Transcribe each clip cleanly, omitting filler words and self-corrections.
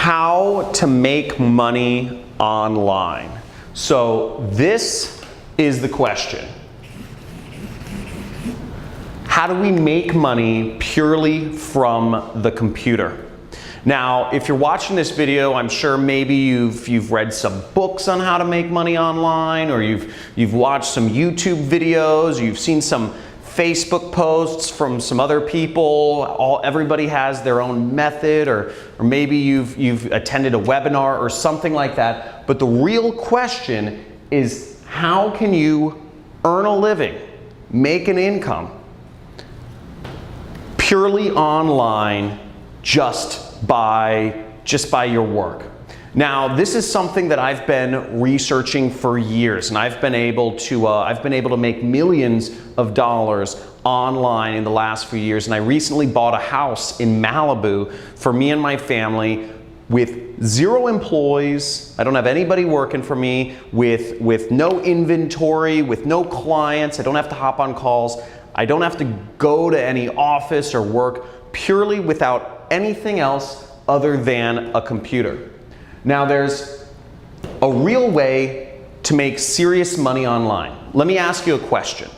how to make money online. So this is the question. How do we make money purely from the computer? Now, if you're watching this video, I'm sure maybe you've read some books on how to make money online, or you've watched some YouTube videos, you've seen some Facebook posts from some other people. Everybody has their own method, or maybe you've attended a webinar or something like that. But the real question is, how can you earn a living, make an income purely online just by your work? Now, this is something that I've been researching for years, and I've been able to make millions of dollars online in the last few years. And I recently bought a house in Malibu for me and my family with 0 employees. I don't have anybody working for me, with no inventory, with no clients. I don't have to hop on calls. I don't have to go to any office or work, purely without anything else other than a computer. Now, there's a real way to make serious money online. Let me ask you a question.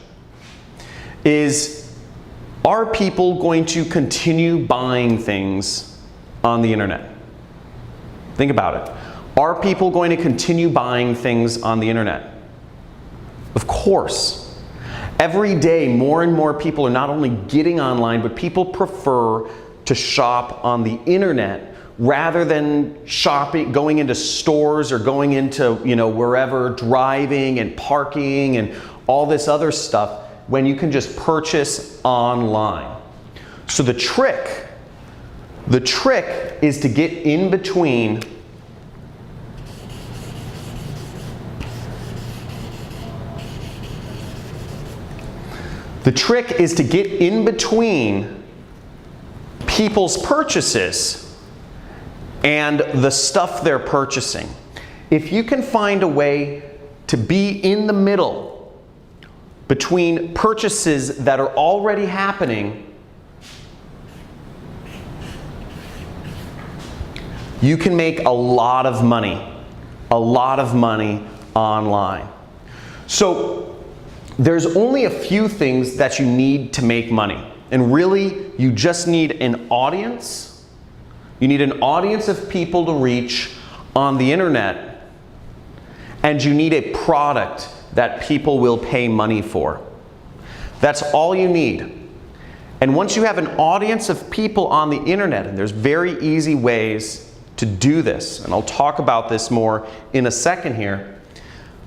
Are people going to continue buying things on the internet? Think about it. Are people going to continue buying things on the internet? Of course. Every day, more and more people are not only getting online, but people prefer to shop on the internet rather than going into stores or going into, wherever, driving and parking and all this other stuff, when you can just purchase online. So the trick is to get in between people's purchases and the stuff they're purchasing. If you can find a way to be in the middle between purchases that are already happening, you can make a lot of money online. So there's only a few things that you need to make money. And really, you just need an audience. You need an audience of people to reach on the internet, and you need a product that people will pay money for. That's all you need. And once you have an audience of people on the internet, and there's very easy ways to do this, and I'll talk about this more in a second here,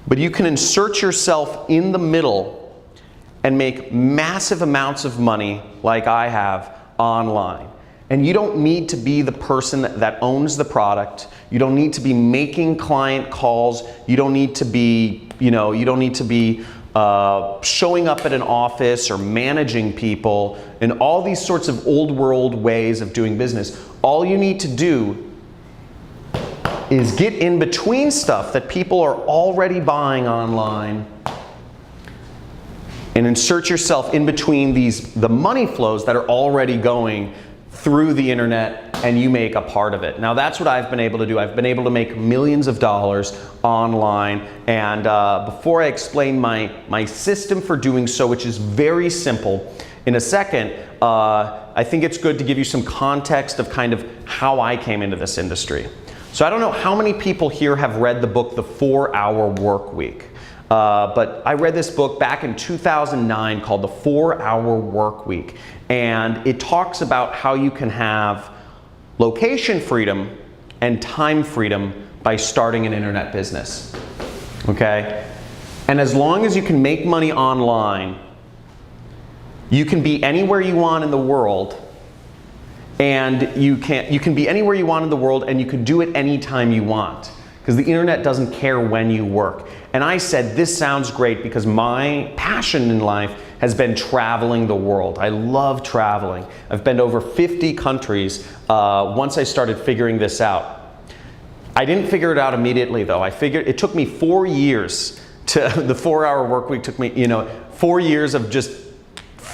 but you can insert yourself in the middle and make massive amounts of money like I have online. And you don't need to be the person that owns the product. You don't need to be making client calls. You don't need to be, showing up at an office or managing people and all these sorts of old world ways of doing business. All you need to do is get in between stuff that people are already buying online and insert yourself in between the money flows that are already going through the internet, and you make a part of it. Now, that's what I've been able to do. I've been able to make millions of dollars online, and before I explain my system for doing so, which is very simple, in a second, I think it's good to give you some context of kind of how I came into this industry. So I don't know how many people here have read the book, The 4-Hour Work Week. But I read this book back in 2009 called The 4-Hour Work Week. And it talks about how you can have location freedom and time freedom by starting an internet business. Okay? And as long as you can make money online, you can be anywhere you want in the world. And you can be anywhere you want in the world, and you can do it anytime you want, because the internet doesn't care when you work. And I said, this sounds great, because my passion in life has been traveling the world. I love traveling. I've been to over 50 countries once I started figuring this out. I didn't figure it out immediately, though. It took me 4 years the 4-Hour Work Week took me, 4 years of just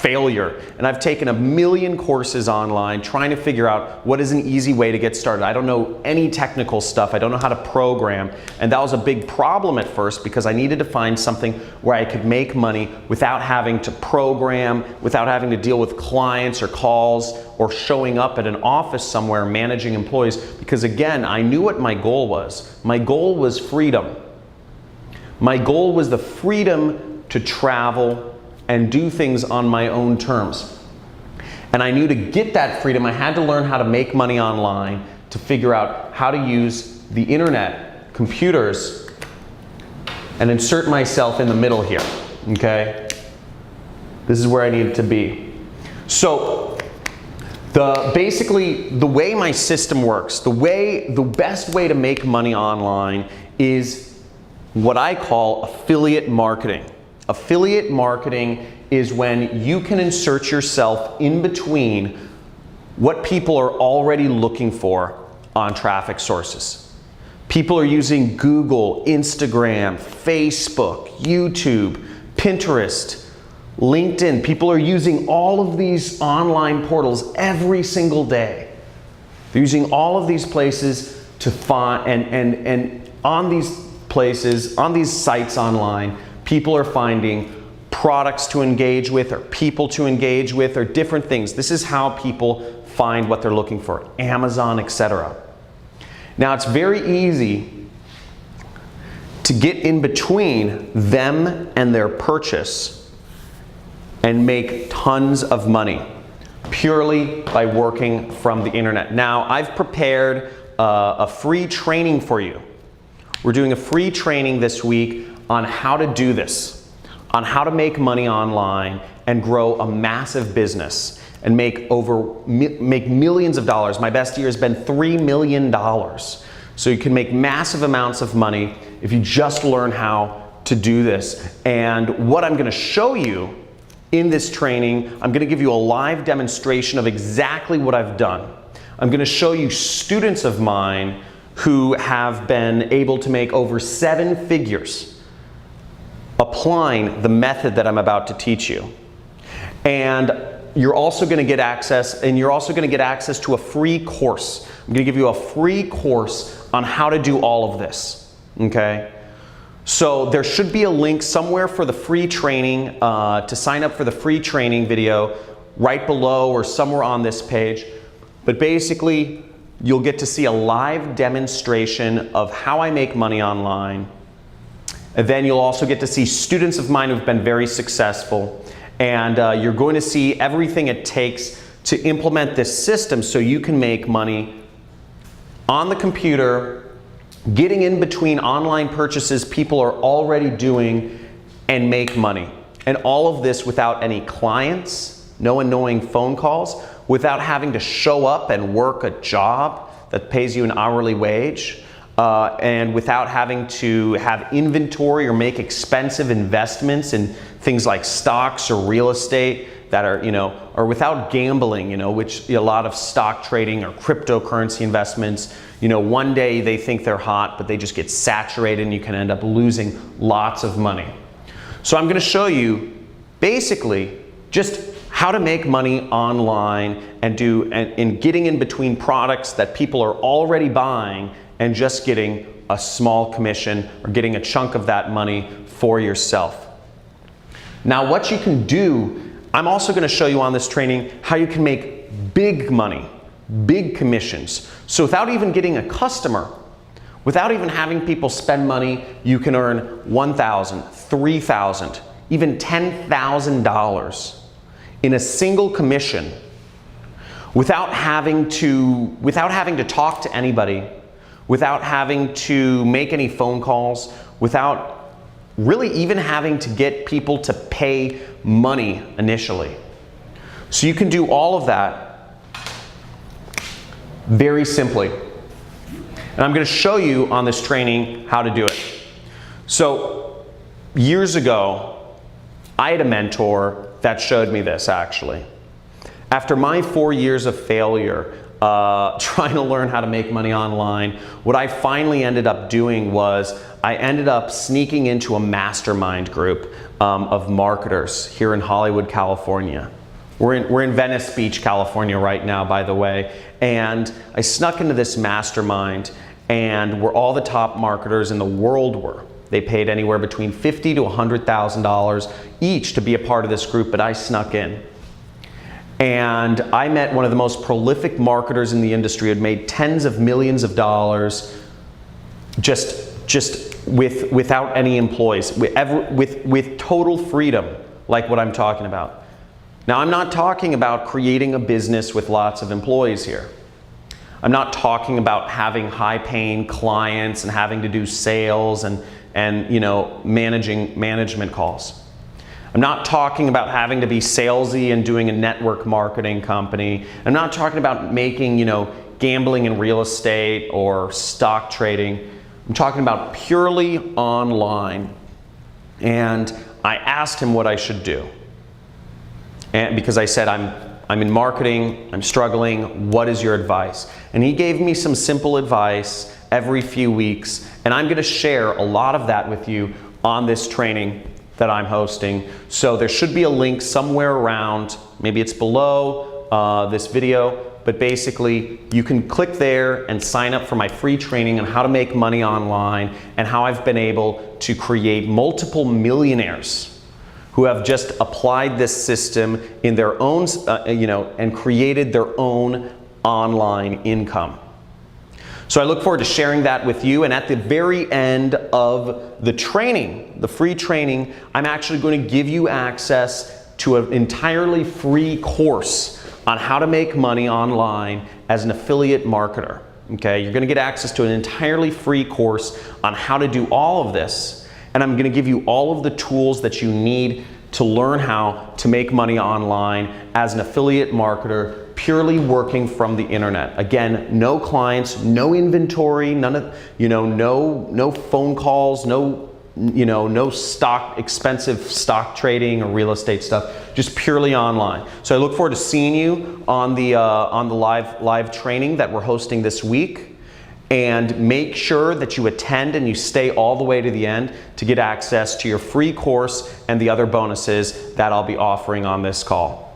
failure. And I've taken a million courses online trying to figure out what is an easy way to get started. I don't know any technical stuff. I don't know how to program. And that was a big problem at first because I needed to find something where I could make money without having to program, without having to deal with clients or calls or showing up at an office somewhere managing employees. Because again, I knew what my goal was. My goal was freedom. My goal was the freedom to travel and do things on my own terms. And I knew to get that freedom, I had to learn how to make money online, to figure out how to use the internet, computers, and insert myself in the middle here, okay? This is where I needed to be. So, basically, the way my system works, the best way to make money online is what I call affiliate marketing. Affiliate marketing is when you can insert yourself in between what people are already looking for on traffic sources. People are using Google, Instagram, Facebook, YouTube, Pinterest, LinkedIn. People are using all of these online portals every single day. They're using all of these places to find, and on these places, on these sites online, people are finding products to engage with or people to engage with or different things. This is how people find what they're looking for, Amazon, etc. Now, it's very easy to get in between them and their purchase and make tons of money purely by working from the internet. Now, I've prepared a free training for you. We're doing a free training this week on how to do this, on how to make money online and grow a massive business and make millions of dollars. My best year has been $3 million. So you can make massive amounts of money if you just learn how to do this. And what I'm going to show you in this training, I'm going to give you a live demonstration of exactly what I've done. I'm going to show you students of mine who have been able to make over 7 figures applying the method that I'm about to teach you. And you're also going to get access, to a free course. I'm going to give you a free course on how to do all of this, okay? So there should be a link somewhere for the free training, to sign up for the free training video right below or somewhere on this page. But basically, you'll get to see a live demonstration of how I make money online. And then you'll also get to see students of mine who've been very successful. And you're going to see everything it takes to implement this system so you can make money on the computer, getting in between online purchases people are already doing and make money. And all of this without any clients, no annoying phone calls, without having to show up and work a job that pays you an hourly wage. And without having to have inventory or make expensive investments in things like stocks or real estate that are, or without gambling, which a lot of stock trading or cryptocurrency investments, one day they think they're hot, but they just get saturated and you can end up losing lots of money. So I'm going to show you basically just how to make money online and getting in between products that people are already buying and just getting a small commission or getting a chunk of that money for yourself. Now, what you can do, I'm also going to show you on this training how you can make big money, big commissions. So without even getting a customer, without even having people spend money, you can earn $1,000, $3,000, even $10,000 in a single commission without having to talk to anybody, without having to make any phone calls, without really even having to get people to pay money initially. So you can do all of that very simply. And I'm going to show you on this training how to do it. So years ago, I had a mentor that showed me this actually. After my 4 years of failure, trying to learn how to make money online. What I finally ended up doing was I ended up sneaking into a mastermind group of marketers here in Hollywood, California. We're in Venice Beach, California right now, by the way. And I snuck into this mastermind, and where all the top marketers in the world were. They paid anywhere between $50,000 to $100,000 each to be a part of this group, but I snuck in. And I met one of the most prolific marketers in the industry who had made tens of millions of dollars without any employees, with total freedom, like what I'm talking about. Now, I'm not talking about creating a business with lots of employees here. I'm not talking about having high-paying clients and having to do sales and management calls. I'm not talking about having to be salesy and doing a network marketing company. I'm not talking about making, gambling in real estate or stock trading. I'm talking about purely online. And I asked him what I should do. And because I said, I'm in marketing, I'm struggling, what is your advice? And he gave me some simple advice every few weeks, and I'm gonna share a lot of that with you on this training that I'm hosting. So there should be a link somewhere around, maybe it's below this video, but basically you can click there and sign up for my free training on how to make money online and how I've been able to create multiple millionaires who have just applied this system in their own, and created their own online income. So I look forward to sharing that with you, and at the very end of the training, the free training, I'm actually going to give you access to an entirely free course on how to make money online as an affiliate marketer. Okay, you're going to get access to an entirely free course on how to do all of this, and I'm going to give you all of the tools that you need to learn how to make money online as an affiliate marketer, purely working from the internet. Again, no clients, no inventory, none of, no phone calls, no expensive stock trading or real estate stuff, just purely online. So I look forward to seeing you on the live training that we're hosting this week. And make sure that you attend and you stay all the way to the end to get access to your free course and the other bonuses that I'll be offering on this call.